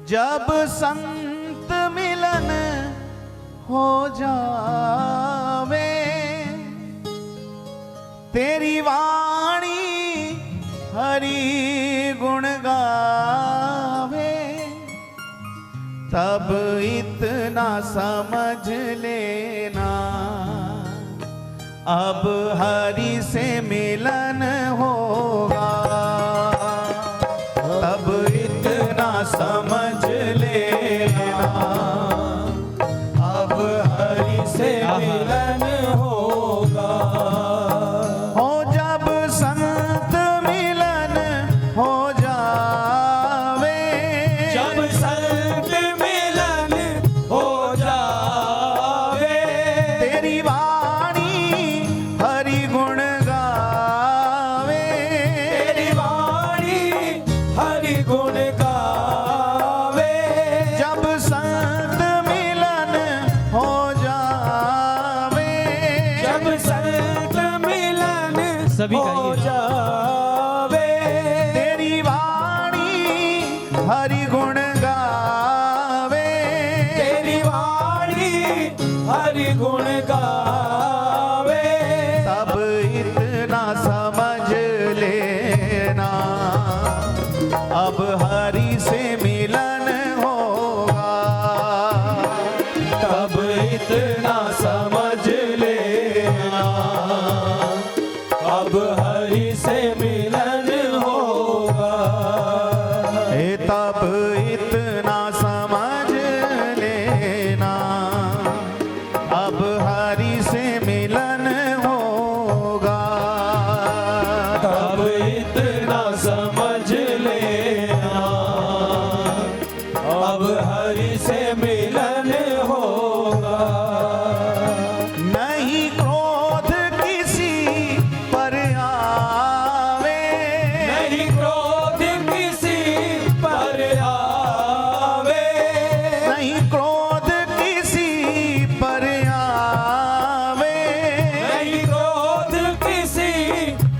जब संत मिलन हो जावे, तेरी वाणी हरि गुण गावे, तब इतना समझ लेना अब हरि से मिलन होगा। तब इतना समझ लेना अब हरि से मिलन होगा। हो जब संत मिलन हो जावे, जब संत मिलन हो जावे, तेरी वाणी हरि गुण गावे, तेरी वाणी हरि गुण गावे। जब संत मिलन हो जावे, जब संत मिलन सभी हो गाइए। जावे, तेरी वाणी हरि गुण गावे, तेरी वाणी हरि गुण गावे, तब इतना समझ लेना अब हरि से मिलन होगा। तब इतना समझ लेना अब हरि से मिलन होगा। तब इतना समझ लेना अब हरि से मिलन होगा। तब इतना समझ लेना अब हरि से मिलन होगा। नहीं क्रोध किसी पर आवे, नहीं क्रोध किसी पर आवे, नहीं क्रोध किसी पर आवे, नहीं क्रोध किसी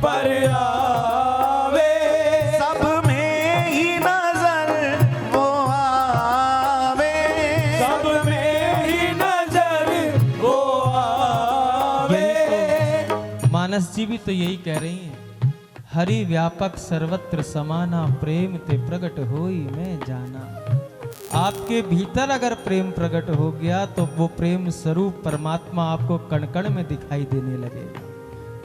पर आवे, सब में ही नजर वो आवे, सब में ही नजर वो आवे। मानस जी भी तो यही कह रही हैं, हरि व्यापक सर्वत्र समाना, प्रेम ते प्रगट होई मैं जाना। आपके भीतर अगर प्रेम प्रकट हो गया तो वो प्रेम स्वरूप परमात्मा आपको कण कण में दिखाई देने लगेगा।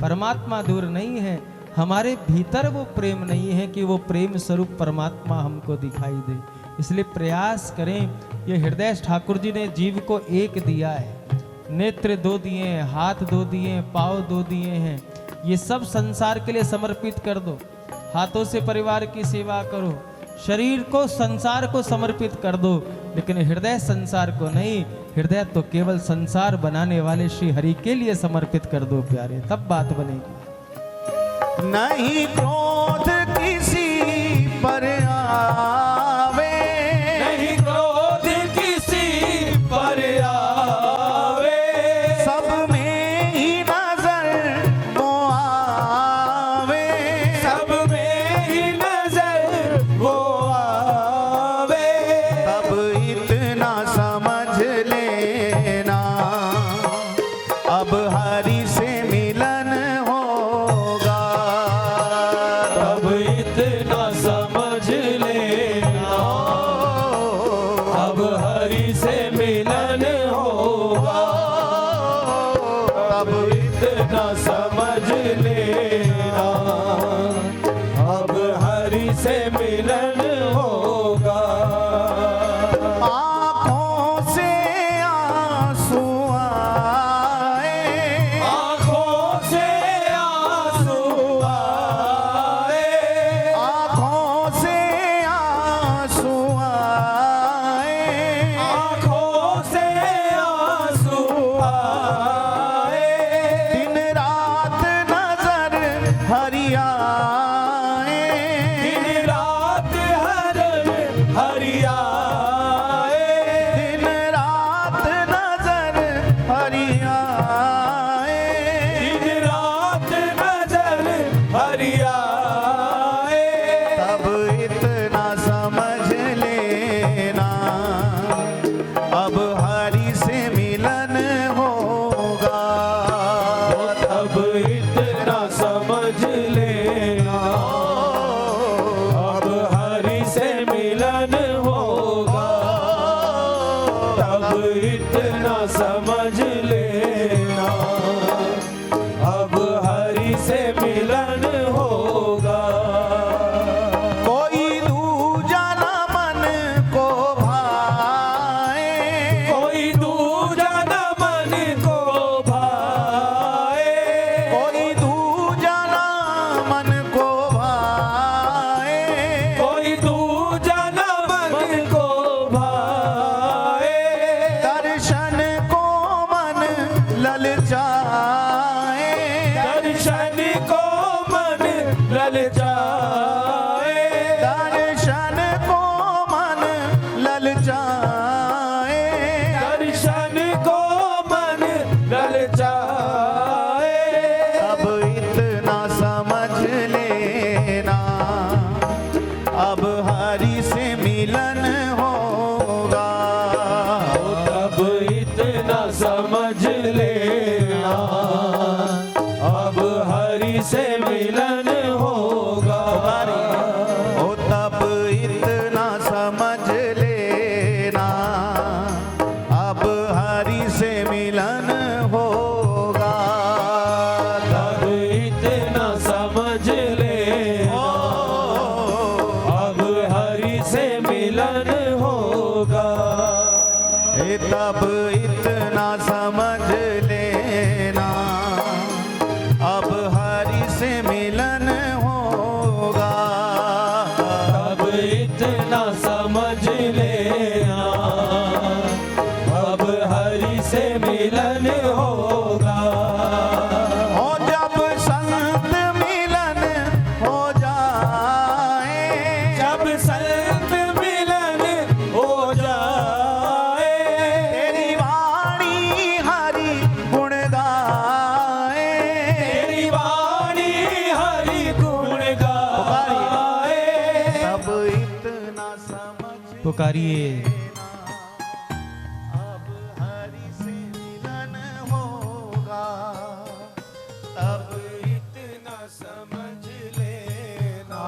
परमात्मा दूर नहीं है, हमारे भीतर वो प्रेम नहीं है कि वो प्रेम स्वरूप परमात्मा हमको दिखाई दे। इसलिए प्रयास करें। ये हृदय ठाकुर जी ने जीव को एक दिया है, नेत्र दो दिए हैं, हाथ दो दिए हैं, पाँव दो दिए हैं। ये सब संसार के लिए समर्पित कर दो। हाथों से परिवार की सेवा करो, शरीर को संसार को समर्पित कर दो, लेकिन हृदय संसार को नहीं। हृदय तो केवल संसार बनाने वाले श्री हरि के लिए समर्पित कर दो प्यारे, तब बात बनेगी। नहीं क्रोध किसी पर आवे, नहीं क्रोध किसी पर आवे, सब में ही नजर वो आवे, सब में ही नजर वो आवे। तब इतना समझ लेना अब हरि से मिलन होगा। तब इतना समझ लेना अब हरि से मिलन होगा। तब इतना समझ लेना अब हरि से मिलन होगा। आँखों से आंसू आए, आँखों से आंसू आए, आँखों से आंसू आए, आँखों से आंसू आए, दिन रात नजर हरि आए, दिन रात हरि आए, दिन रात नजर हरि आए, दिन रात नजर हरि आए। तब इतना समझ लेना ललचाए, दर्शन को मन ललचाए, अब इतना समझ लेना, अब हरि से मिलन होगा। तब इतना समझ लेना, अब हरि से मिलन होगा। ओ तब इतना समझ लेना, अब हरि से मिलन होगा। तब इतना समझ लेना, अब हरि से मिलन होगा। तब इतना समझ लेना, अब हरि से मिलन होगा। अब इतना समझ लेना, अब हरि से मिलन होगा। ओ जब संत मिलन हो जाए, जब संत मिलन हो जाए, तेरी वाणी हरि गुण गाए। तेरी वाणी हरि गुण गाए। तब इतना समझ पुकारिए। अब हरि से मिलन होगा। तब इतना समझ लेना,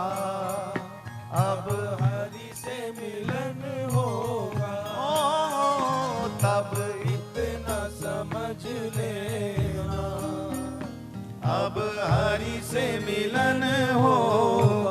अब हरि से मिलन होगा। तब इतना समझ लेना, अब हरि से मिलन होगा।